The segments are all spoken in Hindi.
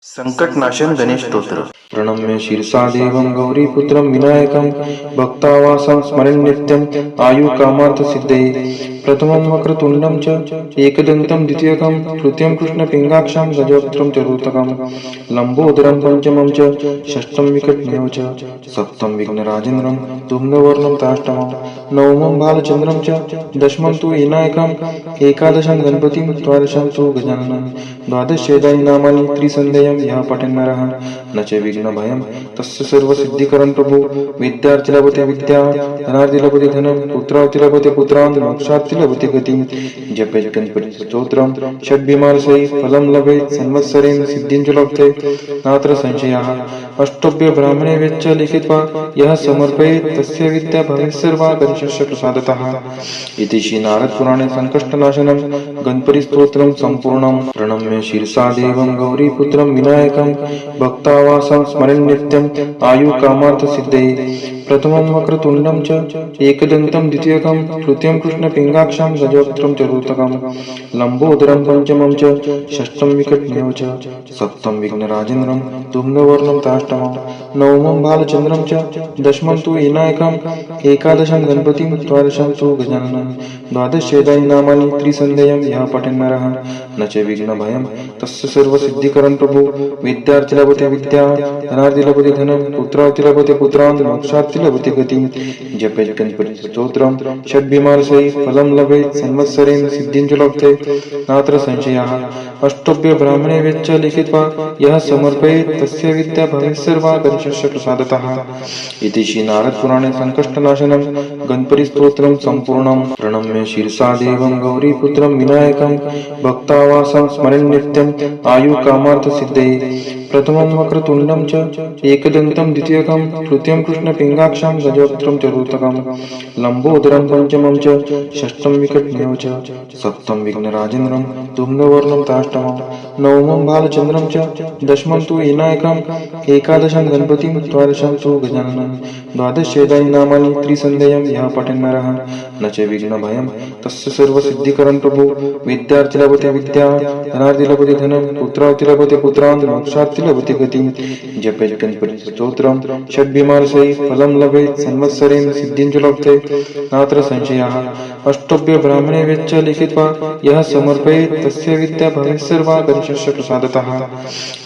संकटनाशन गणेश स्तोत्र। प्रणम्य शीर्षा देवं गौरीपुत्रं विनायकं भक्तावासं स्मरन् नित्यं आयुकामार्थसिद्धये प्रथमं वक्रतुण्डं च एकदन्तं द्वितीयकं तृतीयं कृष्णपिङ्गाक्षं गजवक्त्रं चतुर्थकं लम्बोदरं पञ्चमं च षष्ठं विकटमेव च सप्तमं विघ्नराजेन्द्रं धूम्रवर्णं ताष्टमं नवमं बालचन्द्रं च दशमं तु विनायकं एकादशं गणपतिं द्वादशं तु गजाननं द्वादशेदानि नामानि त्रिसन्ध्यं यः पठन् नरः न च विघ्नभयं तस्य सर्वसिद्धिकरं प्रभु विद्यार्थी लभते विद्या धनार्थी लभते धनं पुत्रार्थी लभते पुत्रान् मोक्षार्थी लभते गतिं जपेत् गणपति स्तोत्रं षड्भिमानसहि फलं लभेत् संवत्सरेण सिद्धिं च लभते नात्र संशयः अष्टभ्य ब्राह्मणे वेच्च लिखित्वा यः समर्पयेत् तस्य विद्या भवेत् सर्वा गणेशस्य प्रसादतः इति श्री नारद पुराणे संकष्टनाशनं गणपति स्तोत्रं सम्पूर्णं प्रणम्य शीर्षा देवं गौरीपुत्रं विनायकं भक्तावासं स्मरन् नित्यं आयुकामार्थसिद्धये प्रथमं वक्रतुण्डं च एकदन्तं द्वितीयकं तृतीयं कृष्णपिङ्गाक्षं गजवक्त्रं चतुर्थकं लम्बोदरं पञ्चमं च षष्ठं विकटमेव च सप्तमं विघ्नराजेन्द्रं धूम्रवर्णं ताष्टमं नवमं बालचन्द्रं च दशमं तु विनायकं एकादशं गणपतिं द्वादशं तु गजाननं द्वादशेदानि नामानि त्रिसन्ध्यं यः पठन् नरः न च विघ्नभयं तस्य सर्वसिद्धिकरं प्रभु विद्यार्थी लभते विद्या धनार्थी लभते धनं पुत्रार्थी लभते पुत्रान् मोक्षार्थी लभते गतिं जपेत् गणपति स्तोत्रं षड्भिमानसहि फलं लभेत् संवत्सरेण सिद्धिं च लभते नात्र संशयः अष्टभ्य ब्राह्मणे वेच्च लिखित्वा यः समर्पयेत् तस्य विद्या भवेत् सर्वा गणेशस्य प्रसादतः इति श्री नारद पुराणे संकष्टनाशनं गणपति स्तोत्रं सम्पूर्णं प्रणम्य शीर्षा देवं गौरीपुत्रं विनायकं भक्तावासं स्मरन् नित्यं आयुकामार्थसिद्धये प्रथमं वक्रतुण्डं च एकदन्तं द्वितीयकं तृतीयं कृष्णपिङ्गाक्षं गजवक्त्रं चतुर्थकं लम्बोदरं पञ्चमं च षष्ठं विकटमेव च सप्तमं विघ्नराजेन्द्रं धूम्रवर्णं ताष्टमं नवमं बालचन्द्रं च दशमं तु विनायकं एकादशं गणपतिं द्वादशं तु गजाननं द्वादशेदानि नामानि त्रिसन्ध्यं यः पठन् नरः न च विघ्नभयं तस्य सर्वसिद्धिकरं प्रभु विद्यार्थी लभते विद्या धनार्थी लभते धनं पुत्रार्थी लभते पुत्रान् मोक्षार्थी लभते गतिं जपेत् गणपति स्तोत्रं षड्भिमानसहि फलं लभेत् संवत्सरेण सिद्धिं च लभते नात्र संशयः अष्टभ्य ब्राह्मणे वेच्च लिखित्वा यः समर्पयेत् तस्य विद्या भवेत् सर्वा गणेशस्य प्रसादतः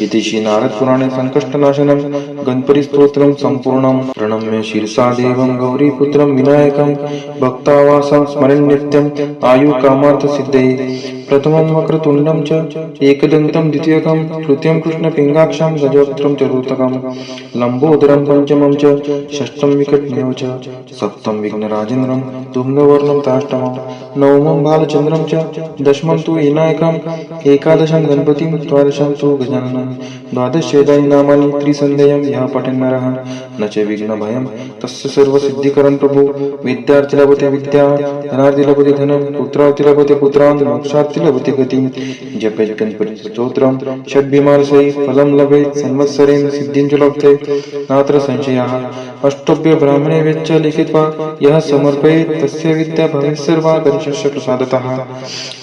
इति श्री नारद पुराणे संकष्टनाशनं गणपति स्तोत्रं सम्पूर्णं प्रणम्य शीर्षा देवं गौरीपुत्रं विनायकं भक्तावासं स्मरन् नित्यं आयुकामार्थसिद्धये प्रथमं वक्रतुण्डं च एकदन्तं द्वितीयकं तृतीयं कृष्णपिङ्गाक्षं गजवक्त्रं चतुर्थकं लम्बोदरं पञ्चमं च षष्ठं विकटमेव च सप्तमं विघ्नराजेन्द्रं धूम्रवर्णं ताष्टमं नवमं बालचन्द्रं च दशमं तु विनायकं एकादशं गणपतिं द्वादशं तु गजाननं द्वादशेदानि नामानि त्रिसन्ध्यं यः पठन् नरः न च विघ्नभयं तस्य सर्वसिद्धिकरं प्रभु विद्यार्थी लभते विद्या धनार्थी लभते धनं पुत्रार्थी लभते पुत्रान् मोक्षार्थी लभते गतिं जपेत् गणपति स्तोत्रं षड्भिमानसहि फलं लभेत् संवत्सरेण सिद्धिं च लभते नात्र संशयः अष्टभ्य ब्राह्मणे वेच्च लिखित्वा यः समर्पयेत् तस्य विद्या भवेत् सर्वा गणेशस्य प्रसादतः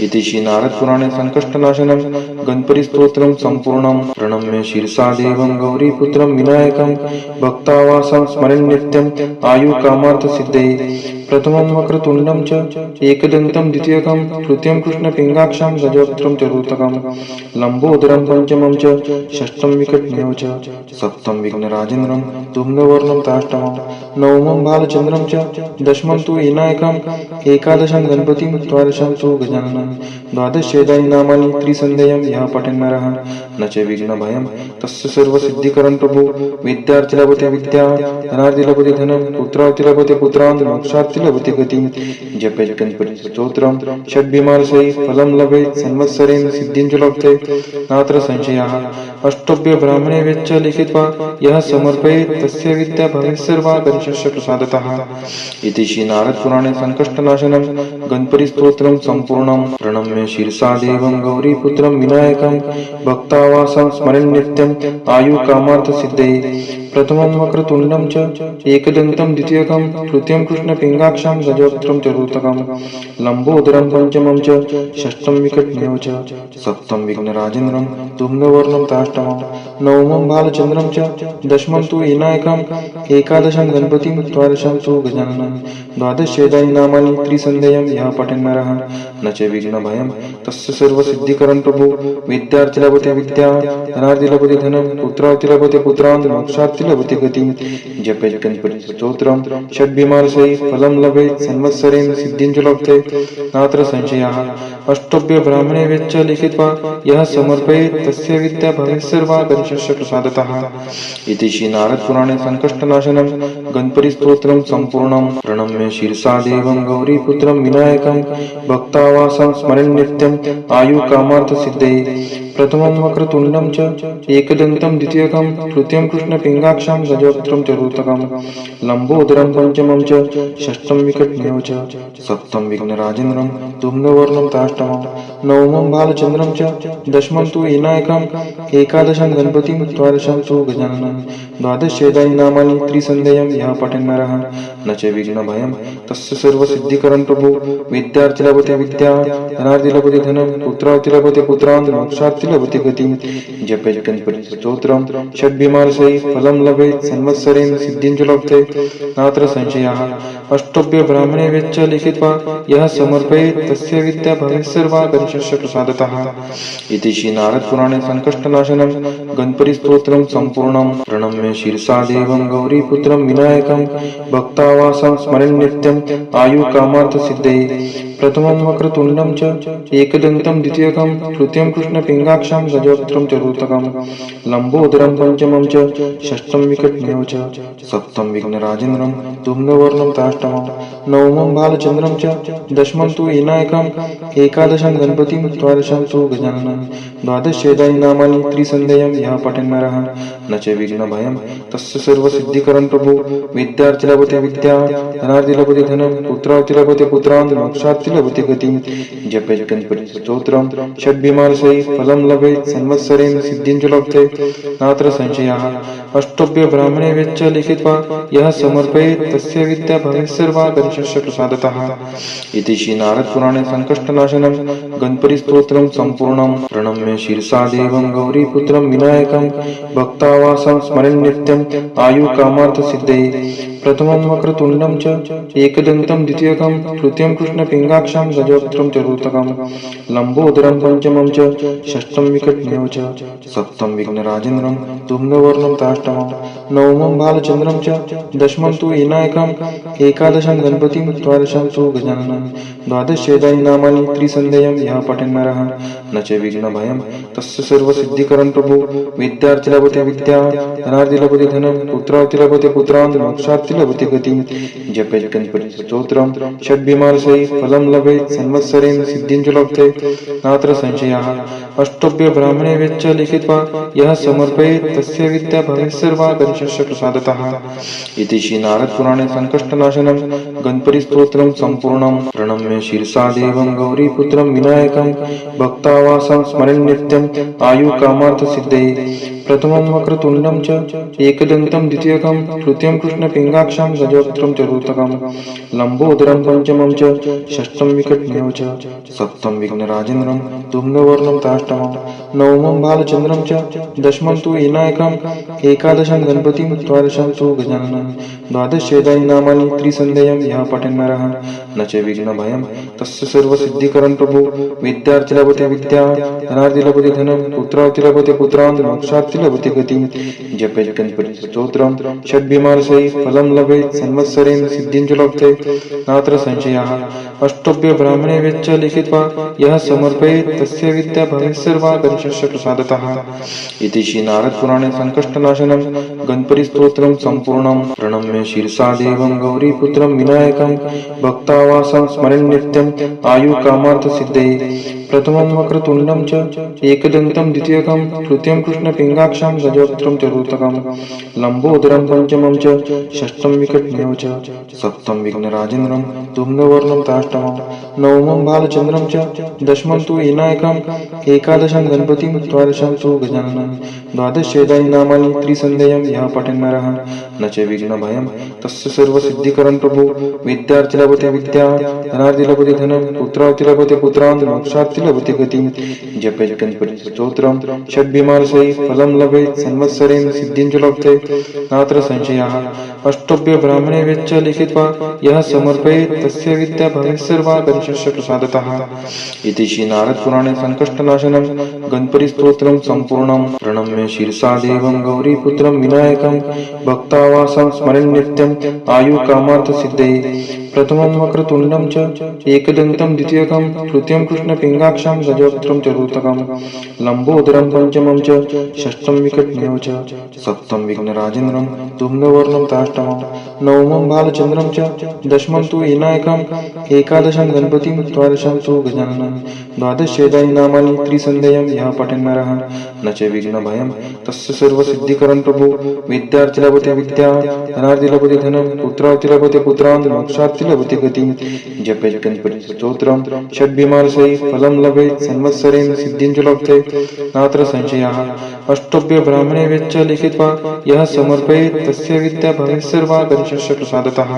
इति श्री नारद पुराणे संकष्टनाशनं गणपति स्तोत्रं सम्पूर्णं प्रणम्य शीर्षा देवं गौरीपुत्रं विनायकं भक्तावासं स्मरन् नित्यं आयुकामार्थसिद्धये प्रथमं वक्रतुण्डं च एकदन्तं द्वितीयकं तृतीयं कृष्णपिङ्गाक्षं गजवक्त्रं चतुर्थकं लम्बोदरं पञ्चमं च षष्ठं विकटमेव च सप्तमं विघ्नराजेन्द्रं धूम्रवर्णं ताष्टमं नवमं बालचन्द्रं च दशमं तु विनायकं एकादशं गणपतिं द्वादशं तु गजाननं द्वादशेदानि नामानि त्रिसन्ध्यं यः पठन् नरः न च विघ्नभयं तस्य सर्वसिद्धिकरं प्रभु विद्यार्थी लभते विद्या धनार्थी लभते धनं पुत्रार्थी लभते पुत्रान् मोक्षार्थी लभते गतिं जपेत् गणपति स्तोत्रं षड्भिमानसहि फलं लभेत् संवत्सरेण सिद्धिं च लभते नात्र संशयः अष्टभ्य ब्राह्मणे वेच्च लिखित्वा यः समर्पयेत् तस्य विद्या भवेत् सर्वा गणेशस्य प्रसादतः इति श्री नारद पुराणे संकष्टनाशनं गणपति स्तोत्रं सम्पूर्णं प्रणम्य शीर्षा देवं गौरीपुत्रं विनायकं भक्तावासं स्मरन् नित्यं आयुकामार्थसिद्धये प्रथमं वक्रतुण्डं च एकदन्तं द्वितीयकं तृतीयं कृष्णपिङ्गाक्षं गजवक्त्रं चतुर्थकं लम्बोदरं पञ्चमं च षष्ठं विकटमेव च सप्तमं विघ्नराजेन्द्रं धूम्रवर्णं ताष्टमं ताष्टमम् नवमं बालचन्द्रं च दशमं तु विनायकम् एकादशं गणपतिं द्वादशं तु गजाननं द्वादशेदानि नामानि त्रिसन्ध्यं यः पठन् नरः न च विघ्नभयं तस्य सर्वसिद्धिकरं प्रभु विद्यार्थी लभते विद्या धनार्थी लभते धनं पुत्रार्थी लभते पुत्रान् मोक्षार्थी लभते गतिं जपेत् गणपति स्तोत्रं षड्भिमानसै फलं लभेत् संवत्सरेण सिद्धिं च लभते नात्र संशयः अष्टभ्य ब्राह्मणे वेच्च लिखित्वा यः समर्पयेत् तस्य विद्या भवेत् सर्वा गणेशस्य प्रसादतः इति श्री नारद पुराणे संकष्टनाशनं गणपति स्तोत्रं सम्पूर्णं प्रणम्य शीर्षा देवं गौरीपुत्रं विनायकं भक्तावासं स्मरन् नित्यं आयुकामार्थ सिद्धये प्रथमं वक्रतुण्डं च एकदन्तं द्वितीयकं तृतीयं कृष्णपिङ्गाक्षं गजवक्त्रं चतुर्थकं लम्बोदरं पञ्चमं च षष्ठं विकटमेव च सप्तमं विघ्नराजेन्द्रं धूम्रवर्णं ताष्टमं नवमं बालचन्द्रं च दशमं तु विनायकम् एकादशं गणपतिं द्वादशं तु गजाननं द्वादशेदानि नामानि त्रिसन्ध्यं यः पठन् नरः न च विघ्नभयं तस्य सर्वसिद्धिकरं प्रभु विद्यार्थी लभते विद्या धनार्थी लभते धनं पुत्रार्थी लभते पुत्रान् मोक्षार्थी लभते गतिं जपेत् गणपति स्तोत्रं षड्भिमानसै फलं लभेत् संवत्सरेण सिद्धिं च लभते नात्र संशयः अष्टभ्य ब्राह्मणे वेच्च लिखित्वा यः समर्पयेत् तस्य विद्या भवेत् सर्वा गणेशस्य प्रसादतः इति श्री नारद पुराणे संकष्टनाशनं गणपति स्तोत्रं सम्पूर्णं प्रणम्य शीर्षा देवं गौरीपुत्रं विनायकं भक्तावासं स्मरन् नित्यं आयुकामार्थ सिद्धये प्रथमं वक्रतुण्डं च एकदन्तं द्वितीयकं तृतीयं कृष्णपिङ्गाक्षं गजवक्त्रं चतुर्थकं लम्बोदरं पञ्चमं च षष्ठं विकटमेव च सप्तमं विघ्नराजेन्द्रं धूम्रवर्णं ताष्टमं नवमं बालचन्द्रं च दशमं तु विनायकम् एकादशं गणपतिं द्वादशं तु गजाननं द्वादशेदानि नामानि त्रिसन्ध्यं यः पठन् नरः न च विघ्नभयं तस्य सर्वसिद्धिकरं प्रभु विद्यार्थी लभते विद्या धनार्थी लभते धनं पुत्रार्थी लभते पुत्रान् मोक्षार्थी लभते गतिं जपेत् गणपति स्तोत्रं षड्भिमानसै फलं लभेत् संवत्सरेण सिद्धिं च लभते नात्र संशयः अष्टभ्य ब्राह्मणे वेच्च लिखित्वा यः समर्पयेत् तस्य विद्या भवेत् सर्वा गणेशस्य प्रसादतः इति श्री नारद पुराणे संकष्टनाशनं गणपति स्तोत्रं सम्पूर्णं प्रणम्य शीर्षा देवं गौरीपुत्रं विनायकं भक्तावासं स्मरन् नित्यं आयुकामार्थ सिद्धये प्रथमं वक्रतुण्डं च एकदन्तं द्वितीयकं तृतीयं कृष्णपिङ्गाक्षं गजवक्त्रं चतुर्थकं लम्बोदरं पञ्चमं च षष्ठं विकटमेव च सप्तमं विघ्नराजेन्द्रं धूम्रवर्णं ताष्टमं नवमं बालचन्द्रं च दशमं तु विनायकम् एकादशं गणपतिं द्वादशं तु गजाननं द्वादशेदानि नामानि त्रिसन्ध्यं यः पठन् नरः न च विघ्नभयं तस्य सर्वसिद्धिकरं प्रभु विद्यार्थी लभते विद्या धनार्थी लभते धनं पुत्रार्थी लभते पुत्रान् मोक्षार्थी लभते गतिं जपेत् गणपति स्तोत्रं षड्भिमानसै फलं लभेत् संवत्सरेण सिद्धिं च लभते नात्र संशयः अष्टभ्य ब्राह्मणे वेच्च लिखित्वा यः समर्पयेत् तस्य विद्या भवेत् सर्वा गणेशस्य प्रसादतः इति श्री नारद पुराणे संकष्टनाशनं गणपति स्तोत्रं सम्पूर्णं प्रणम्य शीर्षा देवं गौरीपुत्रं विनायकं भक्तावासं स्मरन् नित्यं आयुकामार्थ सिद्धये प्रथमं वक्रतुण्डं च एकदन्तं द्वितीयकं तृतीयं कृष्णपिङ्गाक्षं गजवक्त्रं चतुर्थकं लम्बोदरं पञ्चमं च षष्ठं विकटमेव च सप्तमं विघ्नराजेन्द्रं धूम्रवर्णं ताष्टमं नवमं बालचन्द्रं च दशमं तु विनायकम् एकादशं गणपतिं द्वादशं तु गजाननं द्वादशेदानि नामानि त्रिसन्ध्यं यः पठन् नरः न च विघ्नभयं तस्य सर्वसिद्धिकरं प्रभु विद्यार्थी लभते विद्या धनार्थी लभते धनं पुत्रार्थी लभते पुत्रान् मोक्षार्थी लभते गतिं जपेत् गणपति स्तोत्रं षड्भिमानसै फलं लभेत् संवत्सरेण सिद्धिं च लभते नात्र संशयः अष्टभ्य ब्राह्मणे वेच्च लिखित्वा यः समर्पयेत् तस्य विद्या भवेत् सर्वा गणेशस्य प्रसादतः इति श्री नारद पुराणे संकष्टनाशनं गणपति स्तोत्रं सम्पूर्णं प्रणम्य शीर्षा देवं गौरीपुत्रं विनायकं भक्तावासं स्मरन् नित्यं आयुकामार्थ सिद्धये प्रथमं वक्रतुण्डं च एकदन्तं द्वितीयकं तृतीयं कृष्णपिङ्गाक्षं गजवक्त्रं चतुर्थकं लम्बोदरं पञ्चमं च षष्ठं विकटमेव च सप्तमं विघ्नराजेन्द्रं धूम्रवर्णं ताष्टमं नवमं बालचन्द्रं च दशमं तु विनायकम् एकादशं गणपतिं द्वादशं तु गजाननं द्वादशेदानि नामानि त्रिसन्ध्यं यः पठन् नरः न च विघ्नभयं तस्य सर्वसिद्धिकरं प्रभु विद्यार्थी लभते विद्या धनार्थी लभते धनं पुत्रार्थी लभते पुत्रान् मोक्षार्थी मोक्षार्थी लभते गतिं जपेत गणपती स्तोत्रम षड्भिमालसै फलं लभेत संवत्सरेण सिद्धिं च लभते नात्र संशयः अष्टभ्य ब्राह्मणे वेच्च लिखित्वा यः समर्पयेत् तस्य विद्या भवेत् सर्वा गणेशस्य प्रसादतः इति श्री नारद पुराणे संकष्टनाशनं गणपति स्तोत्रं सम्पूर्णं प्रणम्य शीर्षा देवं गौरीपुत्रं विनायकं भक्तावासं स्मरन् नित्यं आयुकामार्थ सिद्धये प्रथमं वक्रतुण्डं च एकदन्तं द्वितीयकं तृतीयं कृष्णपिङ्गाक्षं गजवक्त्रं चतुर्थकं लम्बोदरं पंचमं च षष्ठं विकटमेव च सप्तम विघ्नराजेन्द्रं धूम्रवर्णं ताष्टमं नवमं बालचन्द्रं च दशमं तु विनायकं एकादशं गणपतिं द्वादशं तु गजाननं द्वादशेदानि नामानि त्रिसन्ध्यं यः पठन् नरः न च विघ्नभयं तस्य सर्वसिद्धिकरं प्रभु विद्यार्थी लभते विद्या धनार्थी लभते धनं पुत्रार्थी लभते पुत्रान् मोक्षार्थी लभते गतिं जपेत गणपति स्तोत्रं षड्भिमालसै फलं लभेत संवत्सरेण सिद्धिं च लभते नात्र संशयः अष्टभ्य ब्राह्मणे वेच्च लिखित्वा यः समर्पयेत् तस्य विद्या भवेत् सर्वा गणेशस्य प्रसादतः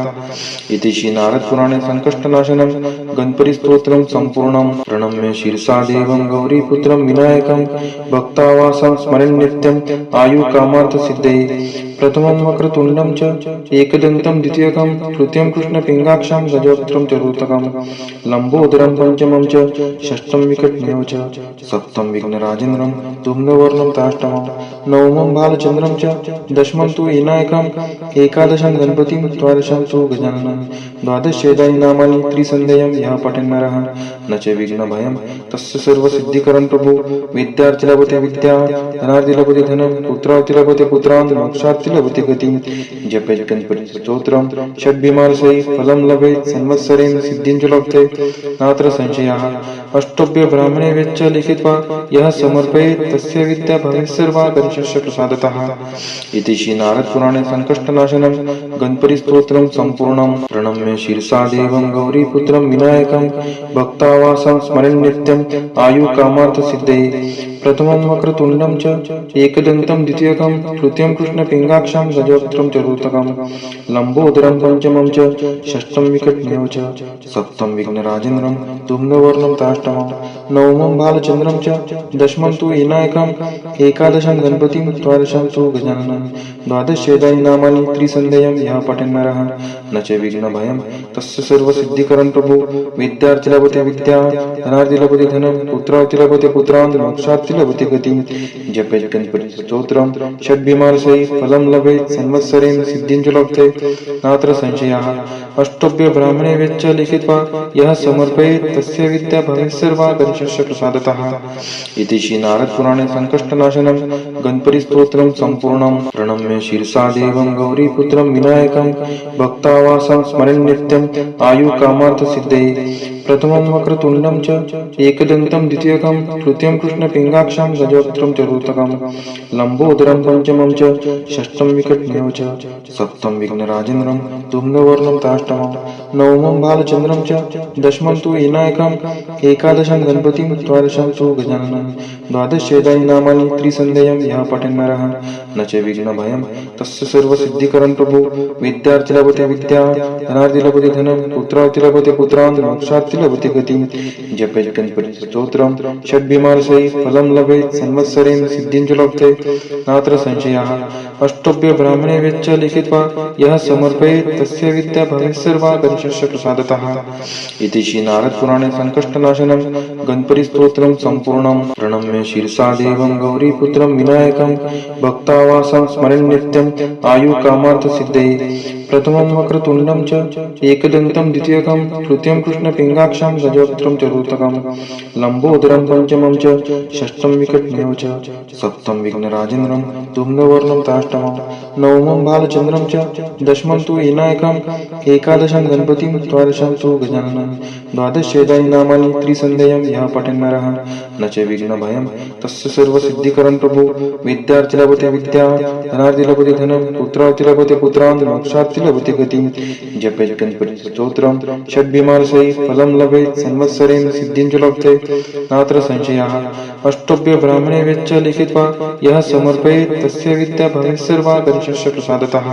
इति श्री नारद पुराणे संकष्टनाशनं गणपति स्तोत्रं सम्पूर्णं प्रणम्य शीर्षा देवं गौरीपुत्रं विनायकं भक्तावासं स्मरन् नित्यं आयुकामार्थ सिद्धये प्रथमं वक्रतुण्डं च एकदन्तं द्वितीयकं तृतीयं कृष्णपिङ्गाक्षं गजवक्त्रं चतुर्थकं लम्बोदरं पंचमं च षष्ठं विकटमेव च सप्तम विघ्नराजेन्द्रं धूम्रवर्णं ताष्टमं नवमं बालचन्द्रं च दशमं तु विनायकं एकादशं गणपतिं द्वादशं तु गजाननं द्वादशेदानि नामानि त्रिसन्ध्यं यः पठन् नरः न च विघ्नभयं तस्य सर्वसिद्धिकरं प्रभु विद्यार्थी लभते विद्या धनार्थी लभते धनं पुत्रार्थी लभते पुत्रान् मोक्षार्थी लभते गतिं जपेत गणपति स्तोत्रं षड्भिमालसै फलं लभेत संवत्सरेण सिद्धिं च लभते नात्र संशयः अष्टभ्य ब्राह्मणे वेच्च लिखित्वा यः समर्पयेत् तस्य विद्या भवेत् सर्वा गणेशस्य प्रसादतः इति श्री नारद पुराणे संकष्टनाशनं गणपति स्तोत्रं सम्पूर्णं प्रणम्य शीर्षा देवं गौरीपुत्रं विनायकं भक्तावासं स्मरन् नित्यं आयुकामार्थ सिद्धये प्रथमं वक्रतुण्डं च एकदन्तं द्वितीयकं तृतीयं कृष्णपिङ्गाक्षं गजवक्त्रं चतुर्थकं लम्बोदरं पंचमं च षष्ठं विकटमेव च सप्तम विघ्नराजेन्द्रं धूम्रवर्णं ताष्टमं नवमं बालचन्द्रं च दशमं तु विनायकं एकादशं गणपतिं द्वादशं तु गजाननं द्वादशेदानि नामानि त्रिसन्ध्यं यः पठन् नरः न च विघ्नभयं तस्य सर्वसिद्धिकरं प्रभु विद्यार्थी लभते विद्या धनार्थी लभते धनं पुत्रार्थी लभते पुत्रान् मोक्षार्थी लभते गतिं जपेत गणपति स्तोत्रं षड्भिमालसै फलं लभेत संवत्सरेण सिद्धिं च लभते नात्र संशयः अष्टभ्य ब्राह्मणे वेच्च लिखित्वा यः समर्पयेत् तस्य विद्या भवेत् सर्वा गणेशस्य प्रसादतः इति श्री नारद पुराणे संकष्टनाशनं गणपति स्तोत्रं सम्पूर्णं प्रणम्य शीर्षा देवं गौरीपुत्रं विनायकं भक्तावासं स्मरन् नित्यं आयुकामार्थ सिद्धये प्रथमं वक्रतुण्डं च एकदन्तं द्वितीयकं तृतीयं कृष्णपिङ्गाक्षं गजवक्त्रं चतुर्थकं लम्बोदरं पंचमं च षष्ठं विकटमेव च सप्तम विघ्नराजेन्द्रं धूम्रवर्णं ताष्टमं नवमं बालचन्द्रं च दशमं तु विनायकं एकादशं गणपतिं द्वादशं तु गजाननं द्वादशेदानि नामानि त्रिसन्ध्यं यः पठन् नरः न च विघ्नभयं तस्य सर्वसिद्धिकरं प्रभु विद्यार्थी लभते विद्या धनार्थी लभते धनं पुत्रार्थी लभते पुत्रान् मोक्षार्थी लभते गतिं जपेत गणपति स्तोत्रं षड्भिमालसै फलं लभेत संवत्सरेण सिद्धिं च लभते नात्र संशयः अष्टभ्य ब्राह्मणे वेच्च लिखित्वा यः समर्पयेत् तस्य विद्या भवेत् सर्वा गणेशस्य प्रसादतः इति श्री नारद पुराणे संकष्टनाशनं गणपति स्तोत्रं सम्पूर्णं प्रणम्य शीर्षा देवं गौरीपुत्रं विनायकं भक्तावासं स्मरन् नित्यं आयुकामार्थ सिद्धये प्रथमं वक्रतुण्डं च एकदन्तं द्वितीयकं तृतीयं कृष्णपिङ्गाक्षं गजवक्त्रं चतुर्थकं लम्बोदरं पंचमं च षष्ठं विकटमेव च सप्तम विघ्नराजेन्द्रं धूम्रवर्णं ताष्टमं नवमं बालचन्द्रं च दशमं तु विनायकं एकादशं गणपतिं द्वादशं तु गजाननं द्वादशेदानि नामानि त्रिसन्ध्यं यः पठन् नरः न च विघ्नभयं तस्य सर्वसिद्धिकरं प्रभु विद्यार्थी लभते विद्या धनार्थी लभते धनं पुत्रार्थी लभते पुत्रान् मोक्षार्थी मोक्षार्थी लभते गतिं जपेत गणपती स्तोत्रम षड्भिमानसै फलं लभेत संवत्सरेण सिद्धिं च लभते नात्र संशयः अष्टभ्य ब्राह्मणे वेच्च लिखित्वा यः समर्पयेत् तस्य विद्या भवेत् सर्वा गणेशस्य प्रसादतः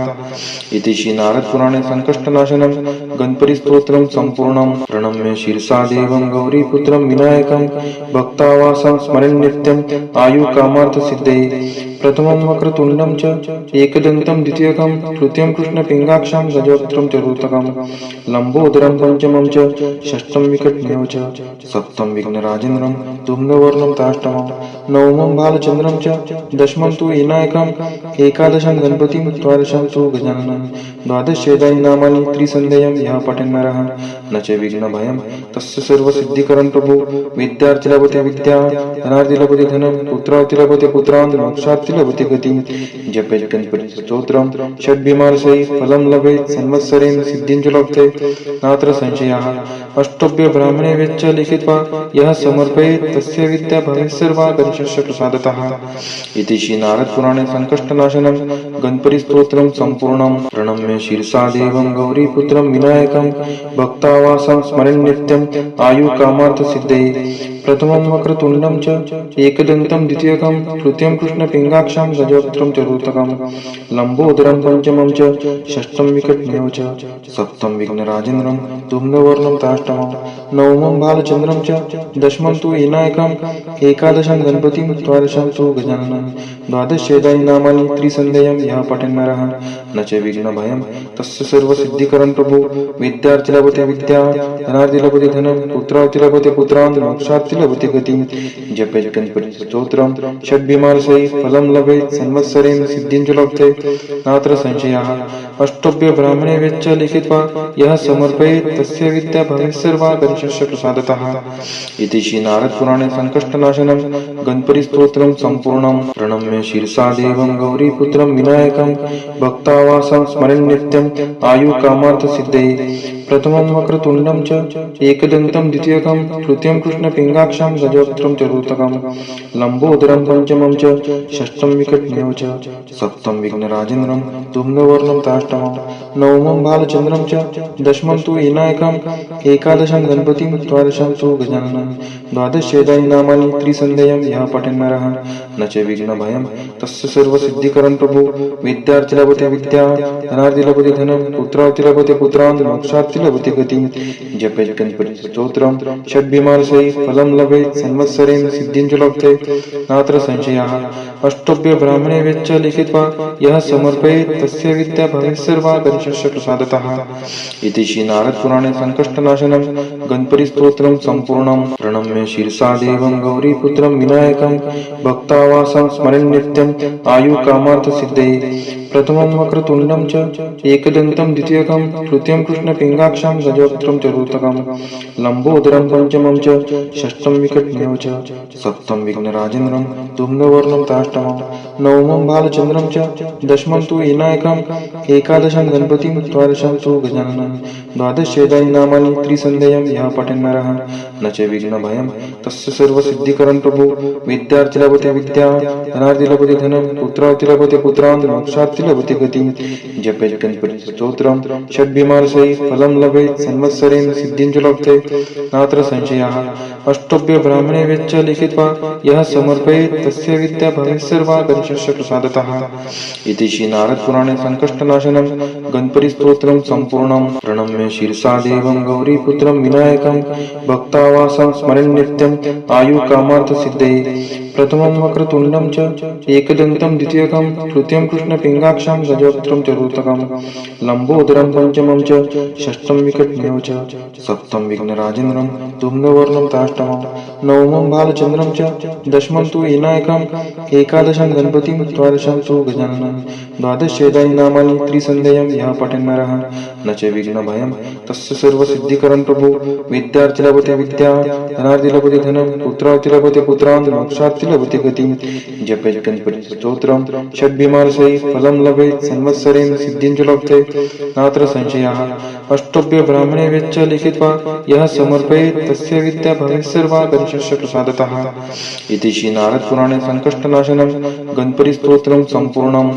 इति श्री नारद पुराणे संकष्टनाशनं गणपति स्तोत्रं सम्पूर्णं प्रणम्य शीर्षा देवं गौरीपुत्रं विनायकं भक्तावासं स्मरन् नित्यं आयुकामार्थ सिद्धये प्रथमं वक्रतुण्डं च एकदन्तं द्वितीयकं तृतीयं कृष्णपिङ्गाक्षं गजवक्त्रं चतुर्थकं लम्बोदरं पञ्चमं च षष्ठं विकटमेव च सप्तमं विघ्नराजेन्द्रं धूम्रवर्णं ताष्टमं नवमं बालचन्द्रं च दशमं तु विनायकं एकादशं गणपतिं द्वादशं तु गजाननं द्वादशेदानि नामानि त्रिसन्ध्यं यः पठन् नरः न च विघ्नभयं तस्य सर्वसिद्धिकरं प्रभु विद्यार्थी लभते विद्या धनार्थी लभते धनं पुत्रार्थी लभते पुत्रान् मोक्षार्थी लभते गतिं जपेत गणपति स्तोत्रं षड्भिमानसै फलं लभेत संवत्सरेण सिद्धिं च लभते नात्र संशयः अष्टभ्य ब्राह्मणे वेच्च लिखित्वा यः समर्पयेत् तस्य विद्या भवेत् सर्वा गणेशस्य प्रसादतः इति श्री नारद पुराणे संकष्टनाशनं गणपति स्तोत्रं सम्पूर्णं प्रणम्य शीर्षा देवं गौरीपुत्रं विनायकं भक्तावासं स्मरन् नित्यं आयुकामार्थ सिद्धये प्रथमं वक्रतुण्डं च एकदन्तं द्वितीयकं तृतीयं कृष्णपिङ्गाक्षं गजवक्त्रं चतुर्थकं लम्बोदरं पञ्चमं च षष्ठं विकटमेव च सप्तमं विघ्नराजेन्द्रं धूम्रवर्णं ताष्टमं नवमं बालचन्द्रं च दशमं तु विनायकं एकादशं गणपतिं द्वादशं तु गजाननं द्वादशेदानि नामानि त्रिसन्ध्यं यः पठन् नरः न च विघ्नभयं तस्य सर्वसिद्धिकरं प्रभु विद्यार्थी लभते विद्या धनार्थी लभते धनं पुत्रार्थी लभते पुत्रान् मोक्षार्थी लभते गतिं जपेत गणपति स्तोत्रं षड्भिमानसै फलं लभेत संवत्सरेण सिद्धिं च लभते नात्र संशयः अष्टभ्य ब्राह्मणे वेच्च लिखित्वा यः समर्पयेत् तस्य विद्या भवेत् सर्वा गणेशस्य प्रसादतः इति श्री नारद पुराणे संकष्टनाशनं गणपति स्तोत्रं सम्पूर्णं प्रणम्य शीर्षा देवं गौरीपुत्रं विनायकं भक्तावासं स्मरन् नित्यं आयुकामार्थ सिद्धये प्रथमं वक्रतुण्डं च एकदन्तं द्वितीयकं तृतीयं कृष्णपिङ्गाक्षं गजवक्त्रं चतुर्थकं लम्बोदरं पञ्चमं च षष्ठं विकटमेव च सप्तमं विघ्नराजेन्द्रं धूम्रवर्णं ताष्टमं नवमं बालचन्द्रं च दशमं तु विनायकं एकादशं गणपतिं द्वादशं तु गजाननं द्वादशेदानि नामानि त्रिसन्ध्यं यः पठन् नरः न च विघ्नभयं तस्य सर्वसिद्धिकरं प्रभु विद्यार्थी लभते विद्या धनार्थी लभते धनं पुत्रार्थी लभते पुत्रान् मोक्षार्थी लभते गतिं जपेत गणपति स्तोत्रं षड्भिमानसै फलं लभेत संवत्सरेण सिद्धिं च लभते नात्र संशयः अष्टभ्य ब्राह्मणे वेच्च लिखित्वा यः समर्पयेत् तस्य विद्या भवेत् सर्वा गणेशस्य प्रसादतः इति श्री नारद पुराणे संकष्टनाशनं गणपति स्तोत्रं सम्पूर्णं प्रणम्य शीर्षा देवं गौरीपुत्रं विनायकं भक्तावासं स्मरन् नित्यं आयुकामार्थ सिद्धये प्रथमं वक्रतुण्डं च एकदन्तं द्वितीयकं तृतीयं कृष्णपिङ्गाक्षं गजवक्त्रं चतुर्थकं लम्बोदरं पञ्चमं च षष्ठं विकटमेव च सप्तमं विघ्नराजेन्द्रं धूम्रवर्णं ताष्टमं नवमं बालचन्द्रं च दशमं तु विनायकं एकादशं गणपतिं द्वादशं तु गजाननं द्वादशेदानि नामानि त्रिसन्ध्यं यः पठन् नरः न च विघ्नभयं तस्य सर्वसिद्धिकरं प्रभु विद्यार्थी लभते विद्या धनार्थी लभते धनं पुत्रार्थी लभते पुत्रान् मोक्षार्थी लभते गतिं जपेत गणपति स्तोत्रं षड्भिमानसै फलं लभेत संवत्सरेण सिद्धिं च लभते नात्र संशयः अष्टभ्य ब्राह्मणे वेच्च लिखित्वा यः समर्पयेत् तस्य विद्या भवेत् सर्वा गणेशस्य प्रसादतः इति श्री नारद पुराणे संकष्टनाशनं गणपति स्तोत्रं सम्पूर्णं प्रणम्य शीर्षा देवं गौरीपुत्रं विनायकं भक्तावासं स्मरन् नित्यं आयुकामार्थ सिद्धये प्रथमं वक्रतुण्डं च एकदन्तं द्वितीयकं तृतीयं कृष्णपिङ्गाक्षं गजवक्त्रं चतुर्थकं लम्बोदरं पञ्चमं च षष्ठं विकटमेव च सप्तमं विघ्नराजेन्द्रं धूम्रवर्णं ताष्टमं नवमं बालचन्द्रं च दशमं तु विनायकं एकादशं गणपतिं द्वादशं तु गजाननं द्वादशेदानि नामानि त्रिसन्ध्यं यः पठन् नरः न च विघ्नभयं तस्य सर्वसिद्धिकरं प्रभु विद्यार्थी लभते विद्या धनार्थी लभते धनं पुत्रार्थी लभते पुत्रान् मोक्षार्थी लभते गतिं जपेत गणपति स्तोत्रं षड्भिमानसै फलं लभेत संवत्सरेण सिद्धिं च लभते नात्र संशयः अष्टभ्य ब्राह्मणे वेच्च लिखित्वा यः समर्पयेत् तस्य विद्या भवेत् सर्वा गणेशस्य प्रसादतः इति श्री नारद पुराणे संकष्टनाशनं गणपति स्तोत्रं सम्पूर्णं